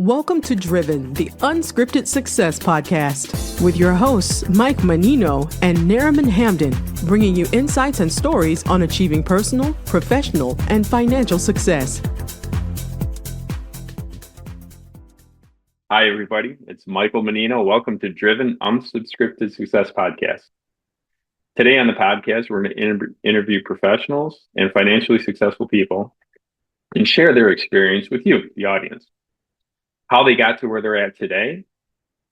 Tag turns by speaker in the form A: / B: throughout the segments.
A: Welcome to Driven, the Unscripted Success podcast, with your hosts, Mike Menino and Nariman Hamden, bringing you insights and stories on achieving personal, professional, and financial success.
B: Hi, everybody. It's Michael Menino. Welcome to Driven, Unscripted Success podcast. Today on the podcast, we're going to interview professionals and financially successful people and share their experience with you, the audience, how they got to where they're at today,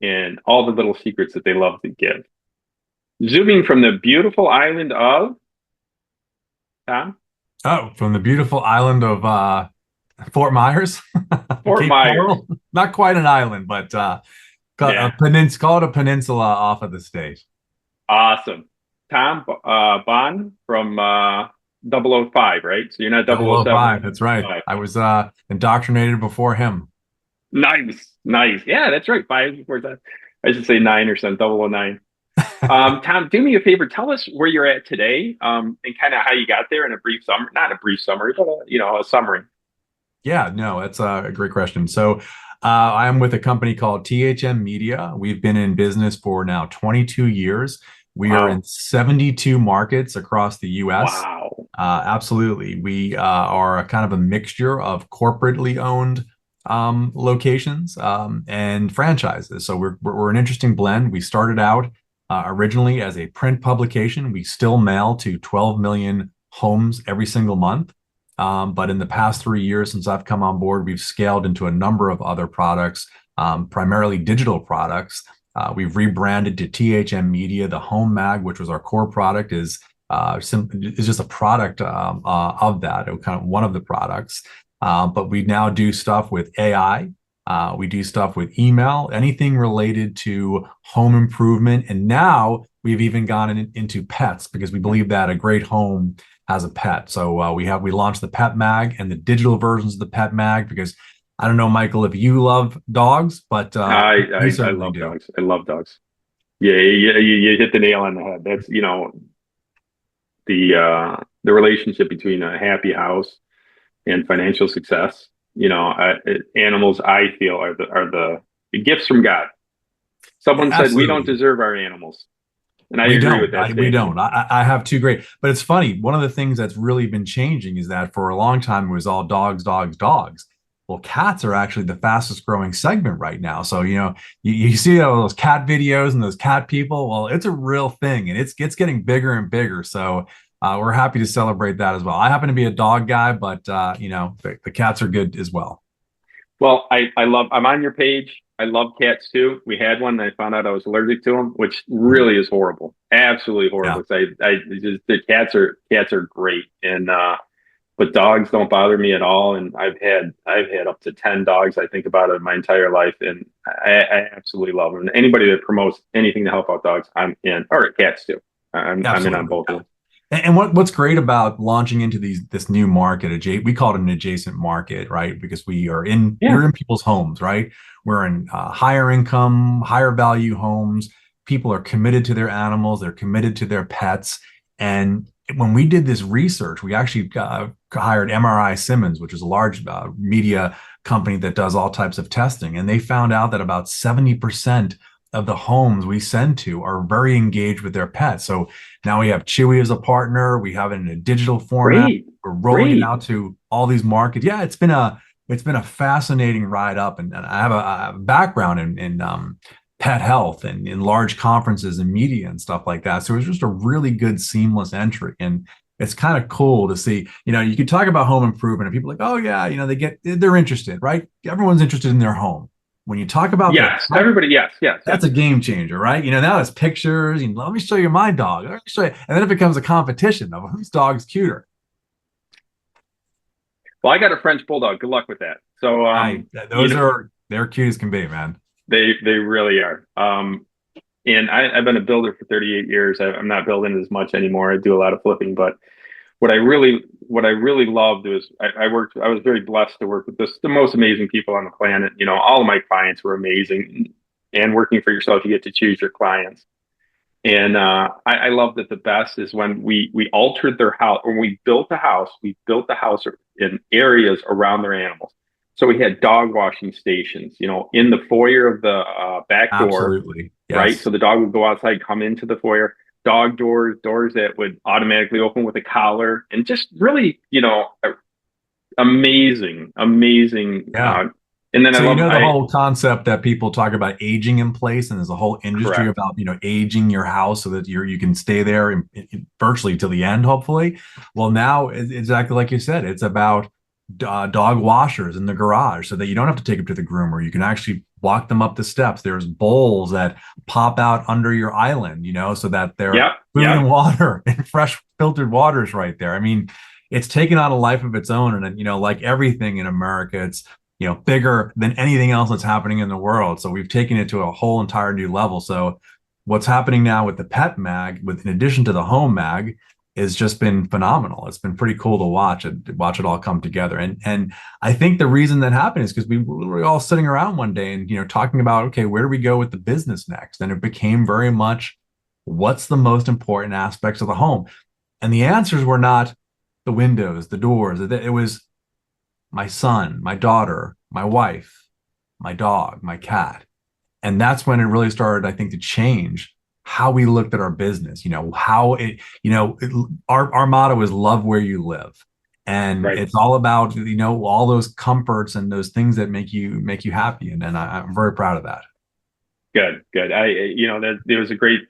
B: and all the little secrets that they love to give. Zooming from the beautiful island of, Tom?
C: Oh, from the beautiful island of Fort Myers.
B: Fort Myers.
C: Not quite an island, but call it a peninsula off of the state.
B: Awesome. Tom, Bohn from 005, right? So you're not 007.
C: 005, that's right. 5. I was indoctrinated before him.
B: Nice. Yeah, that's right. 5 before that. I should say 9 or something, 009. Tom, do me a favor. Tell us where you're at today, and kind of how you got there in a brief summary. Not a brief summary, but a summary.
C: Yeah, no, that's a great question. So I'm with a company called THM Media. We've been in business for now 22 years. We are in 72 markets across the U.S.
B: Wow.
C: Absolutely. We are a kind of a mixture of corporately owned locations and franchises. So we're an interesting blend. We started out originally as a print publication. We still mail to 12 million homes every single month. But in the past 3 years since I've come on board, we've scaled into a number of other products, primarily digital products. We've rebranded to THM Media. The Home Mag, which was our core product, is just a product of that, kind of one of the products. But we now do stuff with AI. We do stuff with email, anything related to home improvement. And now we've even gone into pets because we believe that a great home has a pet. So we launched the Pet Mag and the digital versions of the Pet Mag because I don't know, Michael, if you love dogs, but
B: I love dogs. I love dogs. Yeah, you hit the nail on the head. That's the relationship between a happy house and financial success. Animals, I feel, are the gifts from God. Someone said we don't deserve our animals. And I agree with that.
C: We don't. I have two great, but it's funny. One of the things that's really been changing is that for a long time it was all dogs. Well, cats are actually the fastest growing segment right now. So, you see all those cat videos and those cat people. Well, it's a real thing and it's getting bigger and bigger. So we're happy to celebrate that as well. I happen to be a dog guy, but the cats are good as well.
B: Well, I'm on your page. I love cats too. We had one and I found out I was allergic to them, which really is horrible. Absolutely horrible. Yeah. The cats are great. And, but dogs don't bother me at all. And I've had up to 10 dogs. I think about it in my entire life. And I absolutely love them. And anybody that promotes anything to help out dogs, I'm in, or cats too. I'm in on both of them.
C: And what's great about launching into this new market, we call it an adjacent market, right? Because we're in people's homes, right? We're in higher income, higher value homes. People are committed to their animals. They're committed to their pets. And when we did this research, we actually hired MRI Simmons, which is a large media company that does all types of testing. And they found out that about 70% of the homes we send to are very engaged with their pets. So now we have Chewy as a partner. We have it in a digital format.
B: Great.
C: We're rolling it out to all these markets. Yeah, it's been a fascinating ride up. And I have a background in pet health and in large conferences and media and stuff like that. So it was just a really good seamless entry. And it's kind of cool to see, you can talk about home improvement and people are like, oh yeah, they're interested, right? Everyone's interested in their home. When you talk about
B: everybody, yes.
C: That's a game changer, right? Now it's pictures. Let me show you my dog. Let me show you. And then it becomes a competition of whose dog's cuter.
B: Well, I got a French bulldog. Good luck with that. So
C: they're cute as can be, man.
B: They really are. And I've been a builder for 38 years. I'm not building as much anymore. I do a lot of flipping, but what I really loved was I was very blessed to work with the most amazing people on the planet. All of my clients were amazing, and working for yourself, you get to choose your clients. And I love that the best is when we altered their house, or we built the house in areas around their animals. So we had dog washing stations, in the foyer of the back door,
C: Absolutely.
B: right?
C: Yes.
B: So the dog would go outside, come into the foyer, dog doors that would automatically open with a collar, and just really, amazing, amazing.
C: Yeah.
B: And then
C: So the
B: I
C: whole concept that people talk about aging in place, and there's a whole industry
B: correct.
C: about aging your house so that you can stay there virtually till the end, hopefully. Well, now it's exactly like you said, it's about dog washers in the garage so that you don't have to take them to the groomer. You can actually walk them up the steps. There's bowls that pop out under your island, so that they're
B: Yep,
C: food
B: yep.
C: and water and fresh filtered waters right there. I mean, it's taken on a life of its own, and like everything in America, it's bigger than anything else that's happening in the world. So we've taken it to a whole entire new level. So what's happening now with the pet mag, in addition to the home mag, has just been phenomenal. It's been pretty cool to watch it all come together. And I think the reason that happened is because we were all sitting around one day and talking about, okay, where do we go with the business next? And it became very much, what's the most important aspects of the home? And the answers were not the windows, the doors. It was my son, my daughter, my wife, my dog, my cat. And that's when it really started, I think, to change how we looked at our business. Our motto is love where you live. And
B: Right.
C: it's all about, all those comforts and those things that make you happy. And I'm very proud of that.
B: Good. There was a great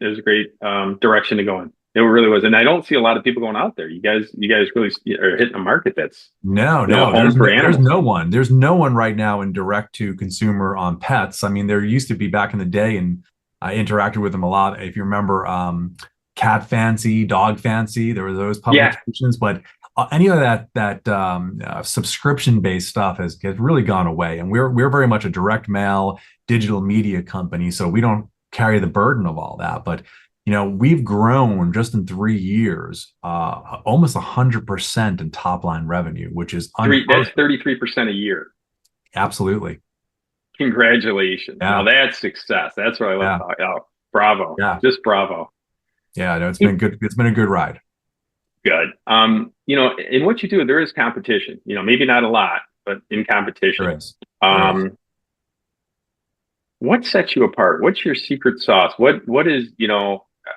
B: direction to go in. It really was, and I don't see a lot of people going out there. You guys really are hitting a market that's
C: no.
B: home for animals.
C: There's no one right now in direct to consumer on pets. I mean, there used to be back in the day, and I interacted with them a lot. If you remember, Cat Fancy, Dog Fancy, there were those publications, but any of that subscription based stuff has really gone away, and we're very much a direct mail digital media company, so we don't carry the burden of all that, but. We've grown just in 3 years, almost 100% in top line revenue, which is
B: that's 33% a year.
C: Absolutely.
B: Congratulations.
C: Yeah.
B: Now that's success. That's what I love. Yeah. Oh, bravo.
C: Yeah.
B: Just bravo.
C: Yeah, no, it's been good. It's been a good ride.
B: Good. In what you do, there is competition, maybe not a lot, but in competition.
C: There is.
B: What sets you apart? What's your secret sauce? What is,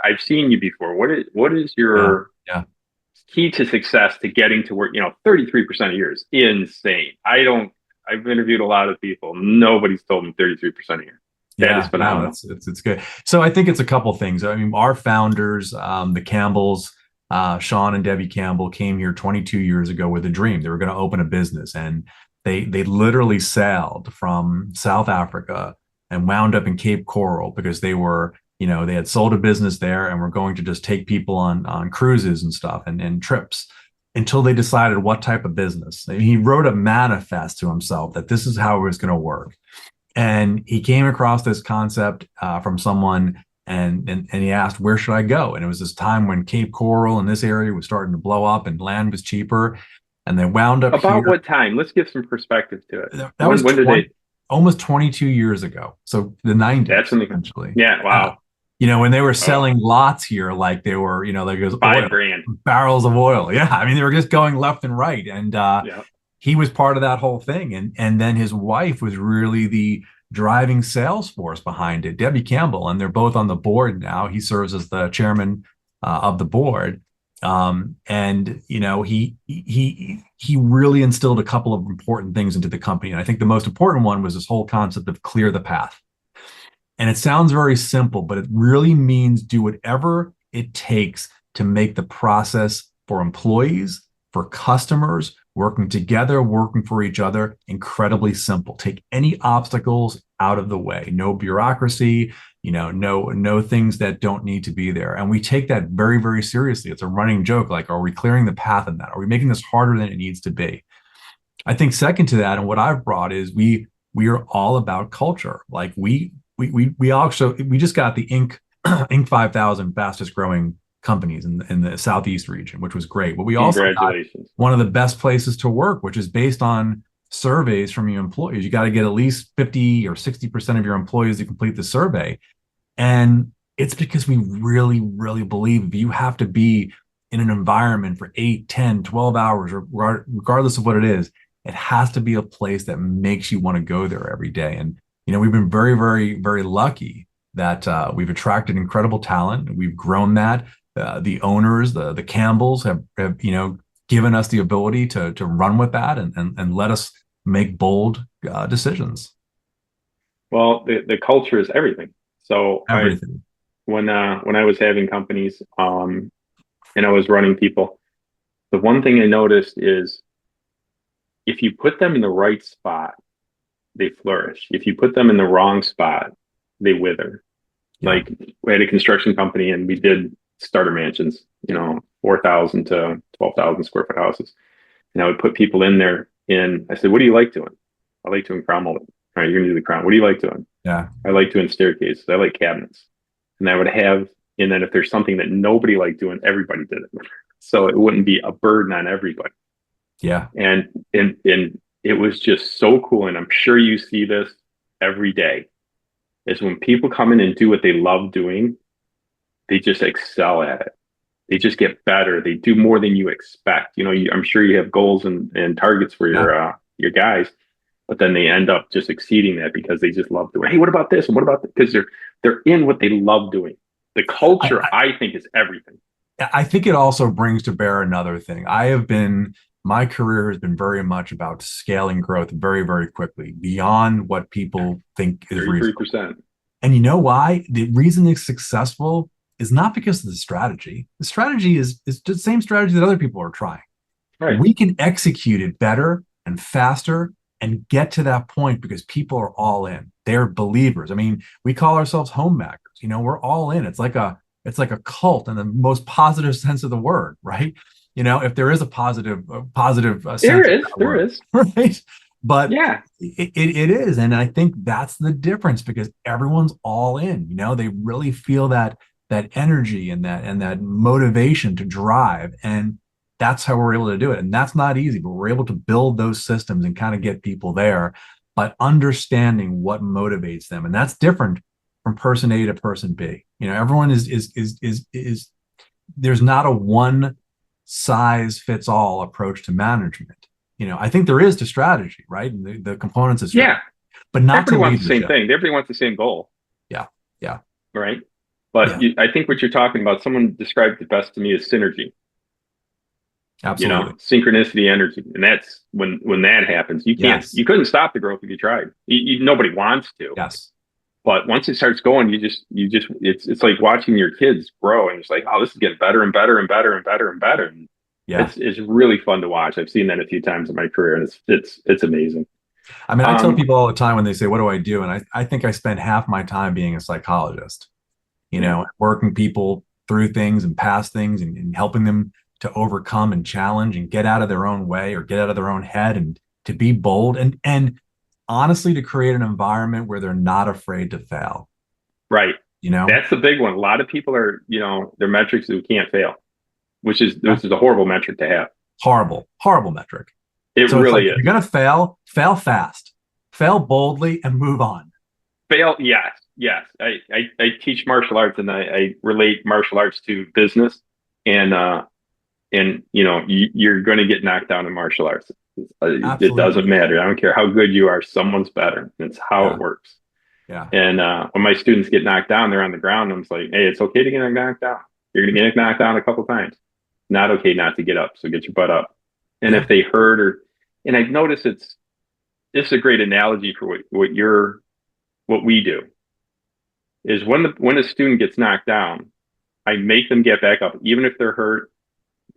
B: I've seen you before. What is your key to success to getting to work? 33% a year is insane. I've interviewed a lot of people. Nobody's told me 33% a year. That is phenomenal.
C: No, it's good. So I think it's a couple things. I mean, our founders, the Campbells, Sean and Debbie Campbell, came here 22 years ago with a dream. They were going to open a business, and they literally sailed from South Africa and wound up in Cape Coral because they were, they had sold a business there and were going to just take people on cruises and stuff and trips until they decided what type of business. And he wrote a manifest to himself that this is how it was going to work. And he came across this concept from someone and he asked, where should I go? And it was this time when Cape Coral in this area was starting to blow up and land was cheaper. And they wound up
B: about
C: here.
B: What time? Let's give some perspective to it.
C: When did they? Almost 22 years ago. So the 90s.
B: That's
C: essentially.
B: Yeah. Wow.
C: When they were selling lots here, like they were, like it was
B: $5 grand
C: barrels of oil. Yeah. I mean, they were just going left and right. And he was part of that whole thing. And then his wife was really the driving sales force behind it, Debbie Campbell. And they're both on the board now. He serves as the chairman of the board. He really instilled a couple of important things into the company. And I think the most important one was this whole concept of clear the path. And it sounds very simple, but it really means do whatever it takes to make the process for employees, for customers, working together, working for each other, incredibly simple. Take any obstacles out of the way. No bureaucracy, no things that don't need to be there. And we take that very, very seriously. It's a running joke. Like, are we clearing the path in that? Are we making this harder than it needs to be? I think second to that, and what I've brought is we are all about culture. Like we just got the Inc. 5000 fastest growing companies in the Southeast region, which was great. But we also got one of the best places to work, which is based on surveys from your employees. You got to get at least 50 or 60% of your employees to complete the survey. And it's because we really, really believe you have to be in an environment for 8, 10, 12 hours, or regardless of what it is, it has to be a place that makes you want to go there every day. And, we've been very, very, very lucky that we've attracted incredible talent. We've grown that. The owners, the Campbells have given us the ability to run with that and let us make bold decisions.
B: Well, the culture is everything. So
C: Everything.
B: When I was having companies, and I was running people, the one thing I noticed is if you put them in the right spot, they flourish. If you put them in the wrong spot, they wither. Yeah. Like we had a construction company and we did starter mansions, 4,000 to 12,000 square foot houses. And I would put people in there and I said, what do you like doing? I like doing crown molding. All right, you're gonna do the crown. What do you like doing?
C: Yeah.
B: I like doing staircases. I like cabinets. And I would have, and then if there's something that nobody liked doing, everybody did it. So it wouldn't be a burden on everybody.
C: Yeah.
B: And it was just so cool. And I'm sure you see this every day, is when people come in and do what they love doing, they just excel at it. They just get better. They do more than you expect. I'm sure you have goals and targets for your guys, but then they end up just exceeding that because they just love doing. Hey, what about this? And what about that? Because they're in what they love doing. The culture, I think, is everything.
C: I think it also brings to bear another thing. My career has been very much about scaling growth very, very quickly beyond what people think is
B: 33%.
C: reasonable. And you know why? The reason it's successful is not because of the strategy. The strategy is the same strategy that other people are trying.
B: Right.
C: We can execute it better and faster and get to that point because people are all in. They're believers. I mean, we call ourselves homemakers. We're all in. It's like a cult in the most positive sense of the word, right? If there is a positive sense
B: there is,
C: right? But
B: yeah,
C: it is. And I think that's the difference because everyone's all in, they really feel that energy and that motivation to drive. And that's how we're able to do it. And that's not easy, but we're able to build those systems and kind of get people there by understanding what motivates them. And that's different from person A to person B. Everyone is there's not a one size fits all approach to management. I think there is to strategy, right? And the components of strategy, but not
B: everybody
C: to
B: wants
C: leadership.
B: the same thing. Everybody wants the same goal.
C: Yeah.
B: Right. But I think what you're talking about, someone described it best to me as synergy.
C: Absolutely.
B: Synchronicity, energy. And that's when that happens, you can't, you couldn't stop the growth if you tried. Nobody wants to.
C: Yes.
B: But once it starts going, it's like watching your kids grow and it's like, oh, this is getting better and better and better and better and better. And it's really fun to watch. I've seen that a few times in my career and it's amazing.
C: I mean, I tell people all the time when they say, what do I do? And I think I spend half my time being a psychologist, working people through things and past things and helping them to overcome and challenge and get out of their own way or get out of their own head and to be bold and honestly to create an environment where they're not afraid to fail.
B: Right. That's the big one. A lot of people are, their metrics is we can't fail, which is a horrible metric to have.
C: Horrible metric.
B: It really is.
C: You're going to fail fast, fail boldly and move on.
B: Fail. Yes. I teach martial arts and I relate martial arts to business and you're going to get knocked down in martial arts. It doesn't matter. I don't care how good you are. Someone's better. It's how it works.
C: Yeah.
B: And when my students get knocked down, they're on the ground. I'm like, hey, it's okay to get knocked down. You're going to get knocked down a couple times. Not okay not to get up. So get your butt up. And if they hurt and I've noticed this is a great analogy for what we do is when a student gets knocked down, I make them get back up, even if they're hurt.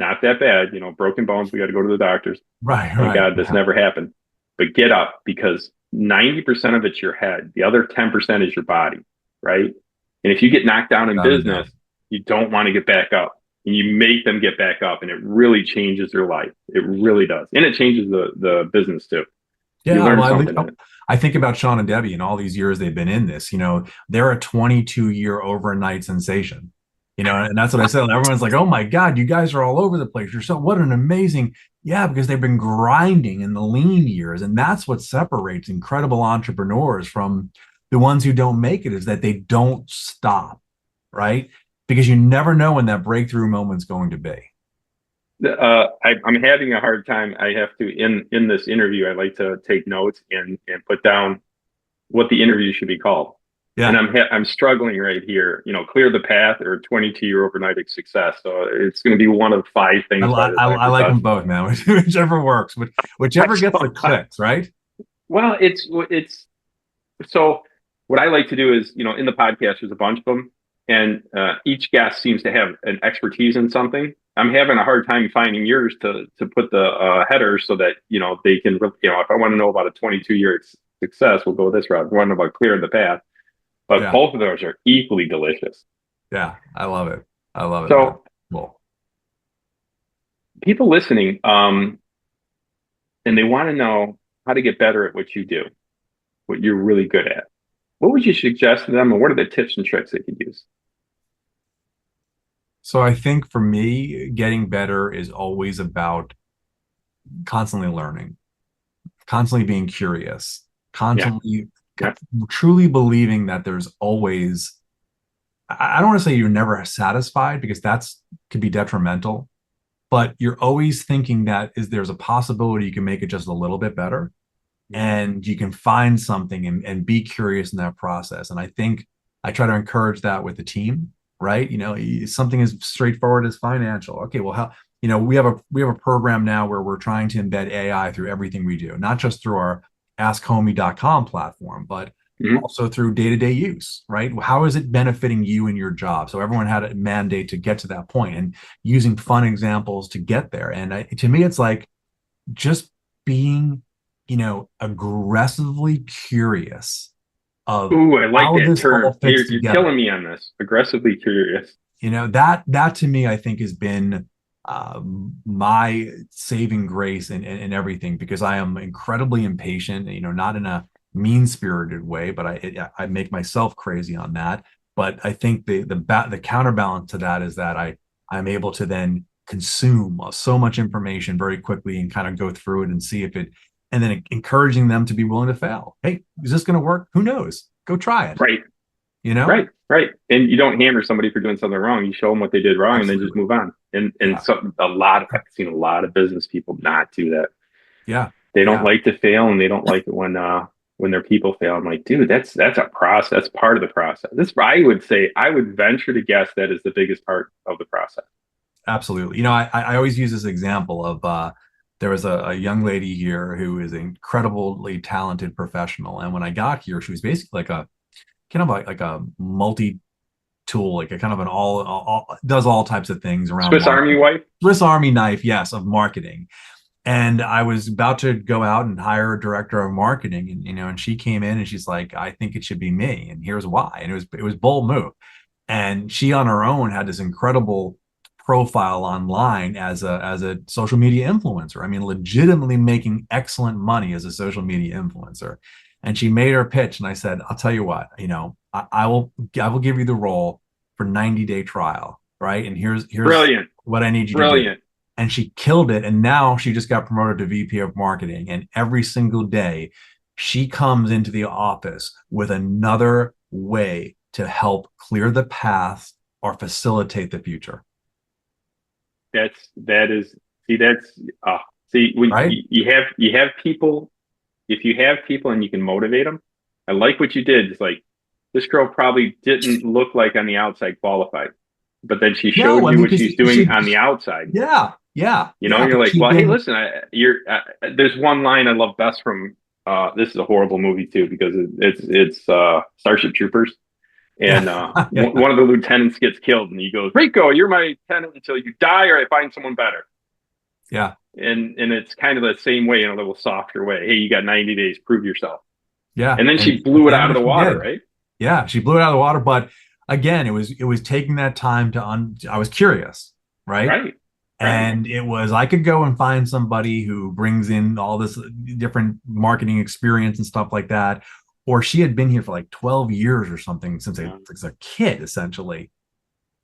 B: Not that bad, broken bones. We got to go to the doctors.
C: Right.
B: Thank God this never happened. But get up because 90% of it's your head. The other 10% is your body, right? And if you get knocked down in business, you don't want to get back up. And you make them get back up, and it really changes their life. It really does, and it changes the business too.
C: Yeah, I think about Sean and Debbie and all these years they've been in this. They're a 22-year overnight sensation. And that's what I said. Everyone's like, "Oh my God, you guys are all over the place. What an amazing." Yeah, because they've been grinding in the lean years, and that's what separates incredible entrepreneurs from the ones who don't make it. Is that they don't stop, right? Because you never know when that breakthrough moment's going to be.
B: I'm having a hard time. I have to in this interview. I like to take notes and put down what the interview should be called.
C: Yeah.
B: And I'm struggling right here. Clear the path or 22-year overnight success. So it's going to be one of 5 things.
C: I like them both, man. Whichever works, whichever gets the clicks, right?
B: Well, it's so what I like to do is, in the podcast, there's a bunch of them, and each guest seems to have an expertise in something. I'm having a hard time finding yours to put the header so that, they can, if I want to know about a 22-year success, we'll go this route. One about clearing the path, but both of those are equally delicious.
C: Yeah, I love it. I love it.
B: So,
C: well,
B: people listening, and they want to know how to get better at what you do, what you're really good at. What would you suggest to them, and what are the tips and tricks they could use?
C: So I think for me, getting better is always about constantly learning, constantly being curious, constantly truly believing that there's always, I don't want to say you're never satisfied, because could be detrimental, but you're always thinking that there's a possibility you can make it just a little bit better, and you can find something and be curious in that process. And I think I try to encourage that with the team, right? Something as straightforward as financial. Okay, well, how, we have a program now where we're trying to embed AI through everything we do, not just through our AskHomey.com platform, but also through day-to-day use, right? How is it benefiting you in your job? So everyone had a mandate to get to that point, and using fun examples to get there. And to me, it's like just being, aggressively curious of,
B: ooh, I like that term. You're killing me on this. Aggressively curious.
C: That to me, I think, has been my saving grace in everything, because I am incredibly impatient, not in a mean-spirited way, but I make myself crazy on that. But I think the counterbalance to that is that I'm able to then consume so much information very quickly and kind of go through it and see if it, and then encouraging them to be willing to fail. Hey, is this going to work? Who knows? Go try it.
B: Right. Right. And you don't hammer somebody for doing something wrong. You show them what they did wrong. Absolutely. And then just move on. And I've seen a lot of business people not do that.
C: Yeah.
B: They don't like to fail, and they don't like it when their people fail. I'm like, dude, that's a process. That's part of the process. I would venture to guess that is the biggest part of the process.
C: Absolutely. I always use this example of, there was a young lady here who is an incredibly talented professional. And when I got here, she was basically like a multi-tool, like a kind of an all does all types of things around
B: Swiss Army wife?
C: Swiss Army knife, yes, of marketing. And I was about to go out and hire a director of marketing, and she came in and she's like, I think it should be me, and here's why. And it was bold move. And she on her own had this incredible profile online as a social media influencer. I mean, legitimately making excellent money as a social media influencer. And she made her pitch, and I said, I'll tell you what, I will give you the role for 90-day trial, right? And here's
B: brilliant
C: what I need you to do. And she killed it. And now she just got promoted to VP of marketing. And every single day she comes into the office with another way to help clear the path or facilitate the future.
B: When right? you have people, if you have people and you can motivate them. I like what you did. It's like, this girl probably didn't look like on the outside qualified, but then she showed you what she's doing on the outside.
C: Yeah.
B: You're like, well, hey, listen, there's one line I love best from, this is a horrible movie too, because it's Starship Troopers. And one of the lieutenants gets killed, and he goes, Rico, you're my lieutenant until you die or I find someone better.
C: Yeah.
B: And it's kind of the same way, in a little softer way. Hey, you got 90 days, prove yourself.
C: Yeah.
B: And then she blew it out of the water, right?
C: Yeah, she blew it out of the water. But again, it was taking that time I was curious, right?
B: Right.
C: And it was, I could go and find somebody who brings in all this different marketing experience and stuff like that. Or she had been here for like 12 years or something since a kid, essentially.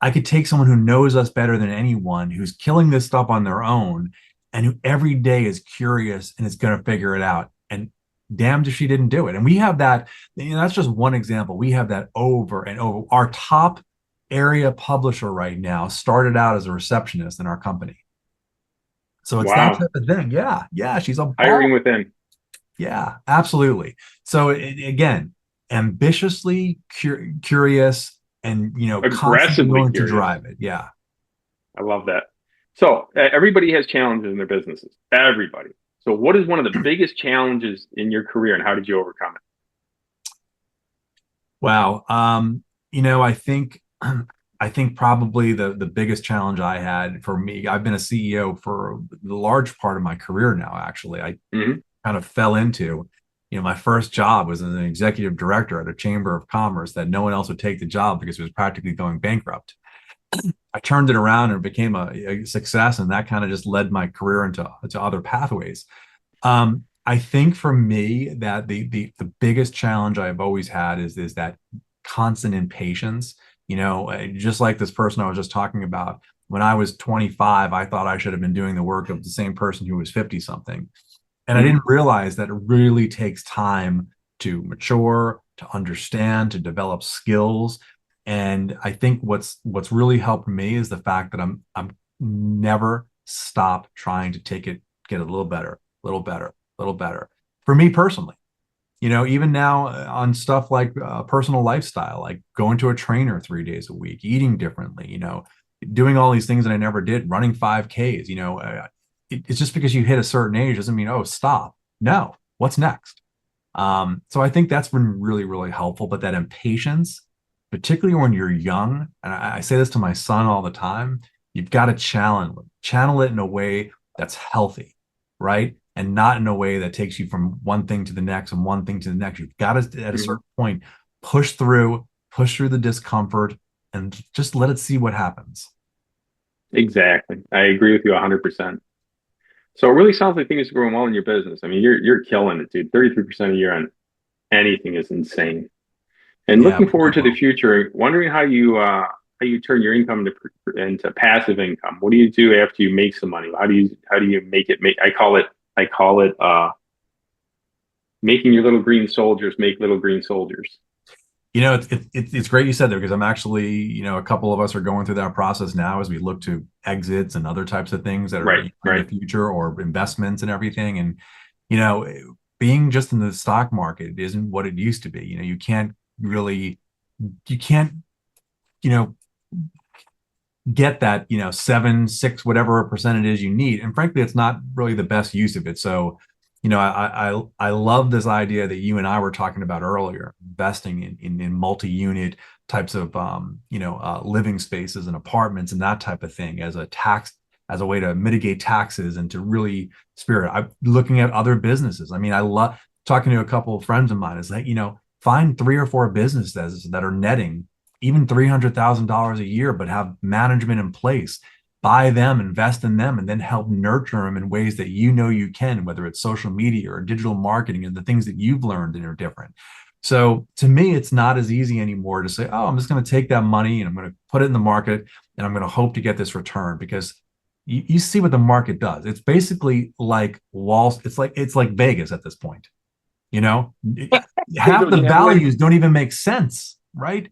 C: I could take someone who knows us better than anyone, who's killing this stuff on their own, and who every day is curious and is going to figure it out. And damned if she didn't do it. And we have that, that's just one example. We have that over and over. Our top area publisher right now started out as a receptionist in our company. So it's that
B: Wow.
C: type of thing. Yeah. Yeah. She's a
B: Hiring
C: ball.
B: within.
C: Yeah, absolutely. So again, ambitiously curious and, constantly
B: Aggressively
C: willing to
B: curious.
C: drive it. Yeah.
B: I love that. So everybody has challenges in their businesses. Everybody. So what is one of the biggest challenges in your career and how did you overcome it?
C: Wow. I think I think probably the biggest challenge I had for me, I've been a CEO for the large part of my career now, actually. I
B: Hmm.
C: kind of fell into, my first job was as an executive director at a chamber of commerce that no one else would take the job because it was practically going bankrupt. I turned it around and it became a success, and that kind of just led my career into other pathways. I think for me that the biggest challenge I've always had is that constant impatience. Just like this person I was just talking about. When I was 25, I thought I should have been doing the work of the same person who was 50 something. And I
B: Hmm.
C: didn't realize that it really takes time to mature, to understand, to develop skills. And I think what's really helped me is the fact that I'm never stop trying to get a little better, little better, little better. For me personally, even now on stuff like personal lifestyle, like going to a trainer 3 days a week, eating differently, doing all these things that I never did, running 5Ks, it's just because you hit a certain age doesn't mean, oh, stop. No, what's next? So I think that's been really, really helpful. But that impatience, particularly when you're young, and I say this to my son all the time, you've got to channel it in a way that's healthy, right? And not in a way that takes you from one thing to the next and one thing to the next. You've got to, at a
B: Hmm.
C: certain point, push through the discomfort and just let it see what happens.
B: Exactly. I agree with you 100%. So it really sounds like things are going well in your business. I mean, you're killing it, dude. 33% a year on anything is insane. And
C: Yeah,
B: looking
C: we're
B: forward
C: doing
B: to the
C: well.
B: future, wondering how you turn your income into passive income. What do you do after you make some money? How do you make it make I call it making your little green soldiers make little green soldiers.
C: It's great you said that because I'm actually, a couple of us are going through that process now as we look to exits and other types of things that are
B: Right,
C: in the
B: right.
C: future or investments and everything. And, you know, being just in the stock market isn't what it used to be. You can't, you know, get that, 7, 6, whatever percent it is you need. And frankly, it's not really the best use of it. So, I love this idea that you and I were talking about earlier, investing in multi-unit types of living spaces and apartments and that type of thing as a way to mitigate taxes and to really spirit. I'm looking at other businesses. I mean, I love talking to a couple of friends of mine is that, find 3 or 4 businesses that are netting even $300,000 a year, but have management in place. Buy them, invest in them, and then help nurture them in ways that you can, whether it's social media or digital marketing and the things that you've learned and are different. So to me, it's not as easy anymore to say, oh, I'm just going to take that money and I'm going to put it in the market and I'm going to hope to get this return because you see what the market does. It's basically like it's like Vegas at this point. You know, half
B: Legal
C: the
B: gambling,
C: values don't even make sense, right?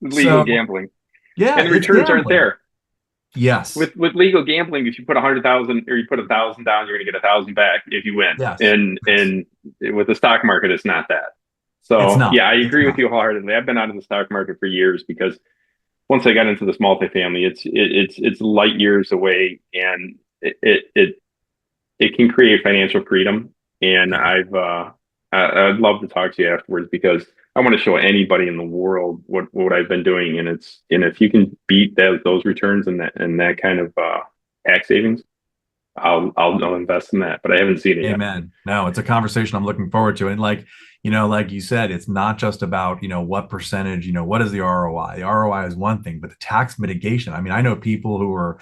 B: legal
C: So
B: gambling,
C: yeah,
B: and the
C: it's
B: returns aren't
C: gambling.
B: there.
C: Yes.
B: With legal gambling, if you put 100,000 or you put 1,000 down, you're going to get 1,000 back if you win.
C: Yes. Yes.
B: And with the stock market, it's not that.
C: It's
B: So
C: not.
B: yeah, I
C: It's
B: agree with
C: not.
B: you wholeheartedly. I've been out of the stock market for years because once I got into this multifamily, it's light years away, and it can create financial freedom. And
C: Yeah.
B: I'd love to talk to you afterwards because I want to show anybody in the world what I've been doing, and if you can beat those returns and that kind of tax savings, I'll invest in that. But I haven't seen it yet.
C: Amen. No, it's a conversation I'm looking forward to. And like you said, it's not just about, what percentage, what is the ROI? The ROI is one thing, but the tax mitigation. I mean, I know people who are,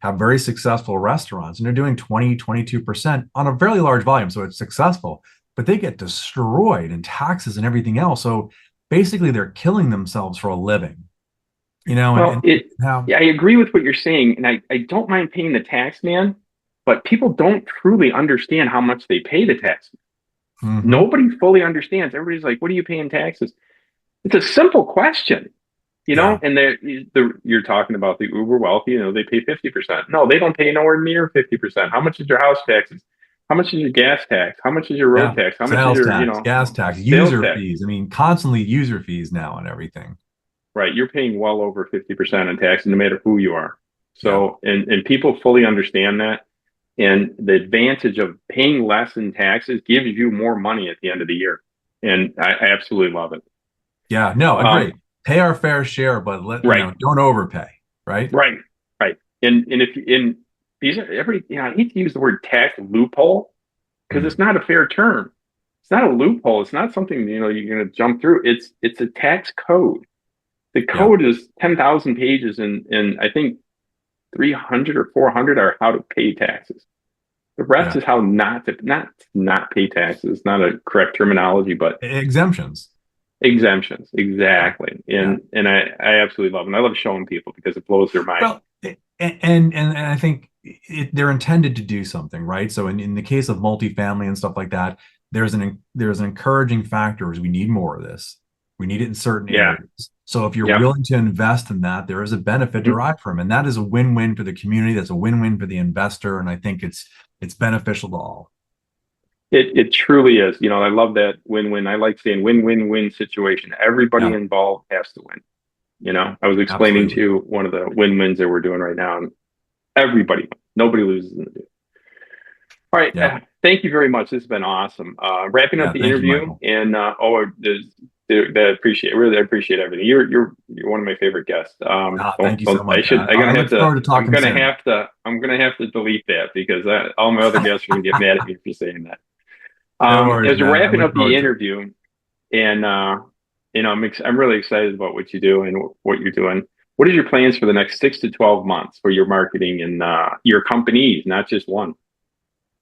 C: have very successful restaurants and they're doing 20, 22% on a fairly large volume. So it's successful, but they get destroyed in taxes and everything else. So basically they're killing themselves for a living,
B: Well,
C: and how,
B: yeah, I agree with what you're saying, and I don't mind paying the tax man, but people don't truly understand how much they pay the tax.
C: Mhm.
B: Nobody fully understands. Everybody's like, "What are you paying taxes?" It's a simple question. know, and you're talking about the uber wealthy, they pay 50%. No, they don't pay nowhere near 50%. How much is your house taxes? How much is your gas tax? How much is your road tax? How much is
C: Sales
B: your,
C: tax, gas tax,
B: sales
C: user
B: tax?
C: fees. I mean, constantly user fees now and everything.
B: Right. You're paying well over 50% in taxes, no matter who you are. So, and people fully understand that. And the advantage of paying less in taxes gives you more money at the end of the year. And I absolutely love it.
C: Yeah, no, agree. Pay our fair share, but don't overpay. Right.
B: Right. Right. And if in these are I hate to use the word tax loophole because it's not a fair term. It's not a loophole. It's not something, you're going to jump through. It's a tax code. The code is 10,000 pages and I think 300 or 400 are how to pay taxes. The rest is how not pay taxes. It's not a correct terminology, but
C: exemptions.
B: Exactly. And I absolutely love them. I love showing people because it blows their mind.
C: Well, and I think they're intended to do something, right? So in the case of multifamily and stuff like that, there's an encouraging factor is we need more of this. We need it in certain areas. So if you're willing to invest in that, there is a benefit derived from it. And that is a win-win for the community. That's a win-win for the investor. And I think it's beneficial to all.
B: It truly is. I love that win-win. I like saying win-win-win situation. Everybody involved has to win. I was explaining to one of the win-wins that we're doing right now, and everybody, nobody loses in the deal. All right. Thank you very much. This has been awesome. Wrapping up the interview, and I appreciate everything. You're one of my favorite guests.
C: Thank you so much.
B: I'm gonna have to delete that because all my other guests are gonna get mad at me for saying that. As we're wrapping up the interview, and I'm really excited about what you do and what you're doing. What are your plans for the next 6 to 12 months for your marketing and your companies, not just one?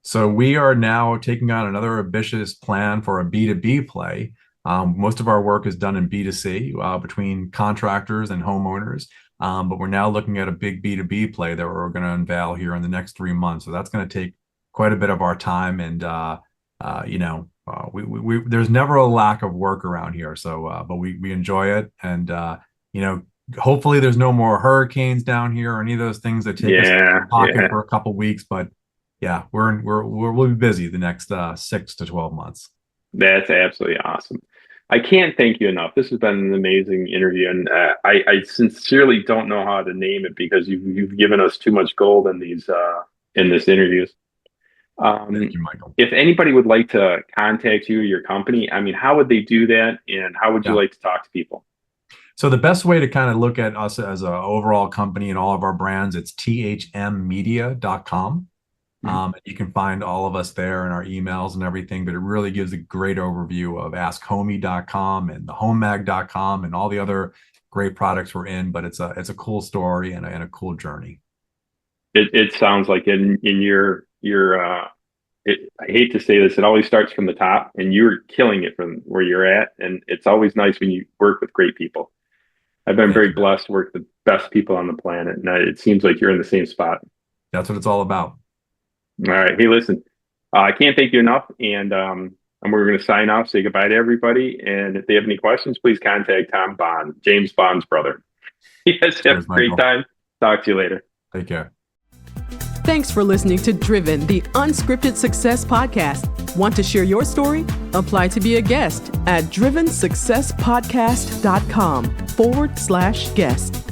C: So we are now taking on another ambitious plan for a B2B play. Most of our work is done in B2C between contractors and homeowners. But we're now looking at a big B2B play that we're going to unveil here in the next 3 months. So that's going to take quite a bit of our time. And, there's never a lack of work around here. So, but we enjoy it. And, hopefully there's no more hurricanes down here or any of those things that take us to the pocket for a couple of weeks. But yeah, we'll be busy the next 6 to 12 months.
B: That's absolutely awesome. I can't thank you enough. This has been an amazing interview, and I sincerely don't know how to name it because you've given us too much gold in these interviews.
C: Thank you, Michael.
B: If anybody would like to contact you or your company, how would they do that, and how would you like to talk to people?
C: So the best way to kind of look at us as an overall company and all of our brands, it's THMmedia.com. You can find all of us there in our emails and everything, but it really gives a great overview of AskHomey.com and the HomeMag.com and all the other great products we're in. But it's a cool story and a cool journey.
B: It sounds like in your I hate to say this, it always starts from the top, and you're killing it from where you're at. And it's always nice when you work with great people. I've been very blessed to work with the best people on the planet, and it seems like you're in the same spot.
C: That's what it's all about.
B: All right. Hey, listen, I can't thank you enough. And we're going to sign off, say goodbye to everybody. And if they have any questions, please contact Tom Bohn, James Bohn's brother. You guys have a great time. Talk to you later.
C: Take care.
A: Thanks for listening to Driven, the Unscripted Success Podcast. Want to share your story? Apply to be a guest at drivensuccesspodcast.com/guest.